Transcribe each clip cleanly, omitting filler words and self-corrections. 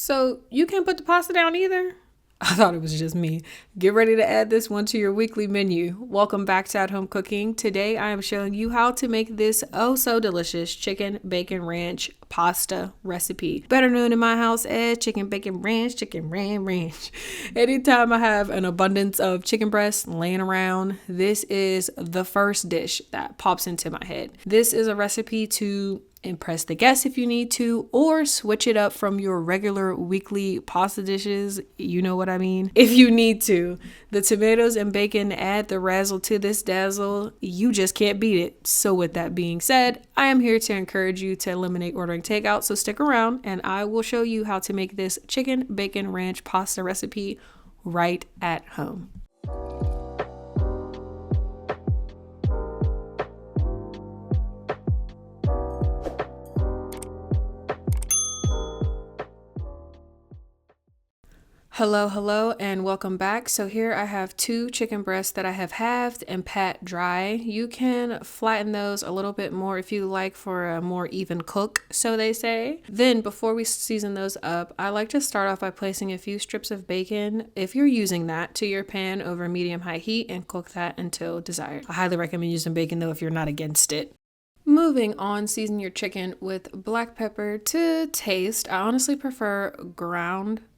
So you can't put the pasta down either? I thought it was just me. Get ready to add this one to your weekly menu. Welcome back to At Home Cooking. Today I am showing you how to make this oh so delicious chicken bacon ranch pasta recipe. Better known in my house as chicken bacon ranch, chicken ranch. Anytime I have an abundance of chicken breasts laying around, this is the first dish that pops into my head. This is a recipe to impress the guests if you need to, or switch it up from your regular weekly pasta dishes. You know what I mean? If you need to. The tomatoes and bacon add the razzle to this dazzle. You just can't beat it. So with that being said, I am here to encourage you to eliminate ordering takeout. So stick around and I will show you how to make this chicken bacon ranch pasta recipe right at home. Hello, and welcome back. So here I have 2 chicken breasts that I have halved and pat dry. You can flatten those a little bit more if you like for a more even cook, so they say. Then before we season those up, I like to start off by placing a few strips of bacon, if you're using that, to your pan over medium-high heat and cook that until desired. I highly recommend using bacon though if you're not against it. Moving on, season your chicken with black pepper to taste. I honestly prefer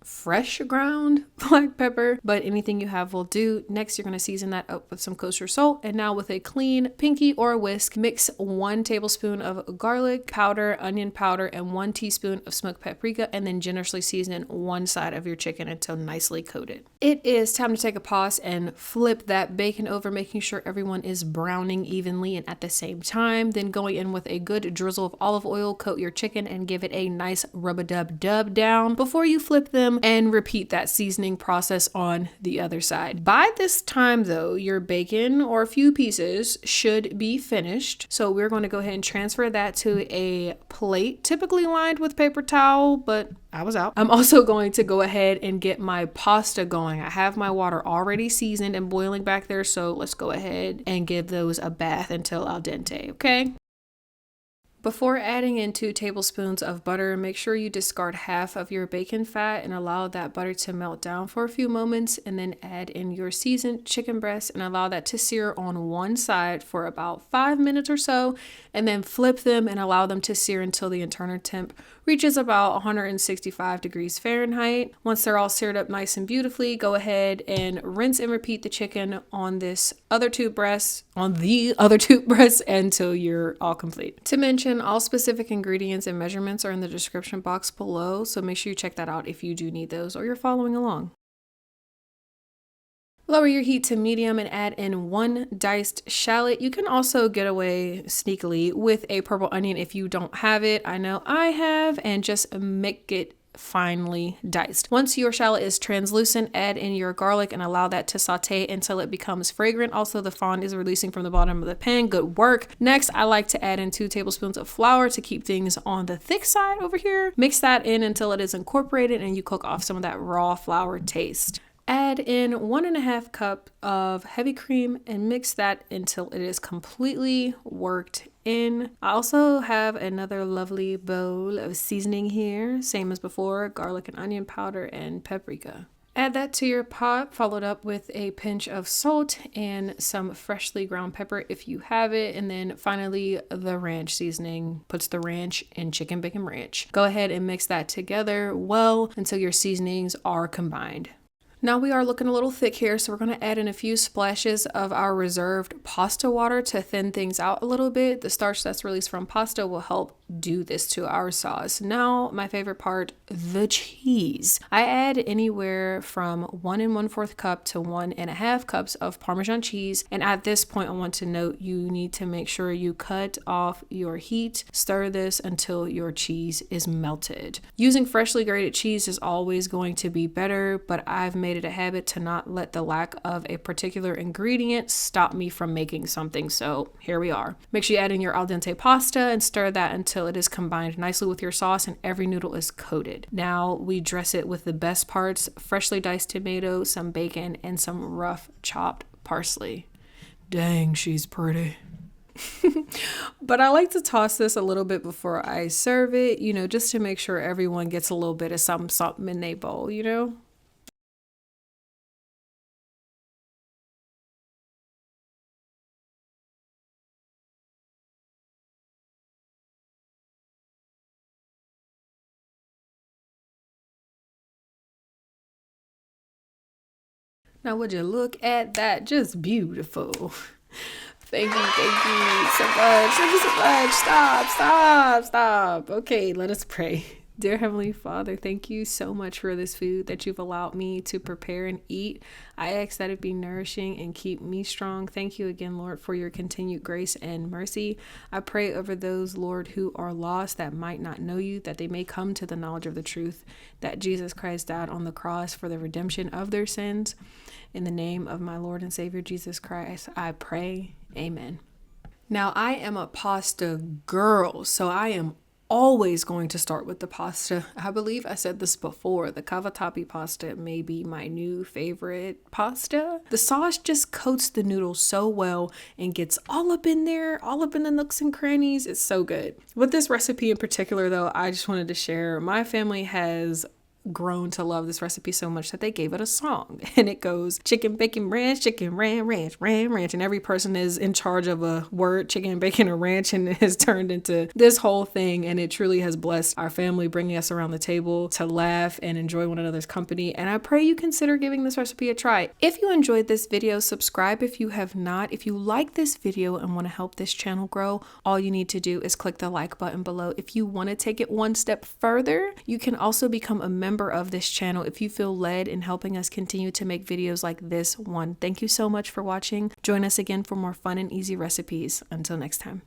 fresh ground black pepper, but anything you have will do. Next, you're going to season that up with some kosher salt. And now with a clean pinky or whisk, mix 1 tablespoon of garlic powder, onion powder, and 1 teaspoon of smoked paprika, and then generously season one side of your chicken until nicely coated. It is time to take a pause and flip that bacon over, making sure everyone is browning evenly and at the same time. Then going in with a good drizzle of olive oil, coat your chicken and give it a nice rub-a-dub-dub down before you flip them, and repeat that seasoning process on the other side. By this time though, your bacon or a few pieces should be finished. So we're going to go ahead and transfer that to a plate, typically lined with paper towel, but I was out. I'm also going to go ahead and get my pasta going. I have my water already seasoned and boiling back there, so let's go ahead and give those a bath until al dente, okay? Before adding in 2 tablespoons of butter, make sure you discard half of your bacon fat and allow that butter to melt down for a few moments, and then add in your seasoned chicken breast and allow that to sear on one side for about 5 minutes or so, and then flip them and allow them to sear until the internal temp reaches about 165 degrees Fahrenheit. Once they're all seared up nice and beautifully, go ahead and rinse and repeat the chicken on the other two breasts until you're all complete. To mention, all specific ingredients and measurements are in the description box below, so make sure you check that out if you do need those or you're following along. Lower your heat to medium and add in 1 diced shallot. You can also get away sneakily with a purple onion if you don't have it. I know I have, and just make it finely diced. Once your shallot is translucent, add in your garlic and allow that to saute until it becomes fragrant. Also, the fond is releasing from the bottom of the pan. Good work. Next, I like to add in 2 tablespoons of flour to keep things on the thick side over here. Mix that in until it is incorporated and you cook off some of that raw flour taste. Add in 1.5 cups of heavy cream and mix that until it is completely worked in. I also have another lovely bowl of seasoning here, same as before, garlic and onion powder and paprika. Add that to your pot, followed up with a pinch of salt and some freshly ground pepper if you have it. And then finally, the ranch seasoning puts the ranch in chicken bacon ranch. Go ahead and mix that together well until your seasonings are combined. Now we are looking a little thick here, so we're going to add in a few splashes of our reserved pasta water to thin things out a little bit. The starch that's released from pasta will help do this to our sauce. Now, my favorite part, the cheese. I add anywhere from 1 1/4 cup to 1.5 cups of Parmesan cheese. And at this point, I want to note you need to make sure you cut off your heat. Stir this until your cheese is melted. Using freshly grated cheese is always going to be better, but I've made it a habit to not let the lack of a particular ingredient stop me from making something. So here we are. Make sure you add in your al dente pasta and stir that until it is combined nicely with your sauce and every noodle is coated. Now we dress it with the best parts: freshly diced tomato, some bacon, and some rough chopped parsley. Dang, she's pretty. But I like to toss this a little bit before I serve it, just to make sure everyone gets a little bit of something in their bowl. Now, would you look at that? Just beautiful. Thank you so much. Thank you so much. Stop. Okay, let us pray. Dear Heavenly Father, thank you so much for this food that you've allowed me to prepare and eat. I ask that it be nourishing and keep me strong. Thank you again, Lord, for your continued grace and mercy. I pray over those, Lord, who are lost that might not know you, that they may come to the knowledge of the truth, that Jesus Christ died on the cross for the redemption of their sins. In the name of my Lord and Savior Jesus Christ, I pray. Amen. Now, I am a pasta girl, so I am always going to start with the pasta. I believe I said this before. The cavatappi pasta may be my new favorite pasta. The sauce just coats the noodles so well and gets all up in there, all up in the nooks and crannies. It's so good. With this recipe in particular, though, I just wanted to share my family has grown to love this recipe so much that they gave it a song, and it goes chicken bacon ranch, chicken ranch, and every person is in charge of a word, chicken bacon or ranch, and it has turned into this whole thing, and it truly has blessed our family, bringing us around the table to laugh and enjoy one another's company. And I pray you consider giving this recipe a try. If you enjoyed this video, subscribe if you have not. If you like this video and want to help this channel grow, all you need to do is click the like button below. If you want to take it one step further, you can also become a member of this channel if you feel led in helping us continue to make videos like this one. Thank you so much for watching. Join us again for more fun and easy recipes. Until next time.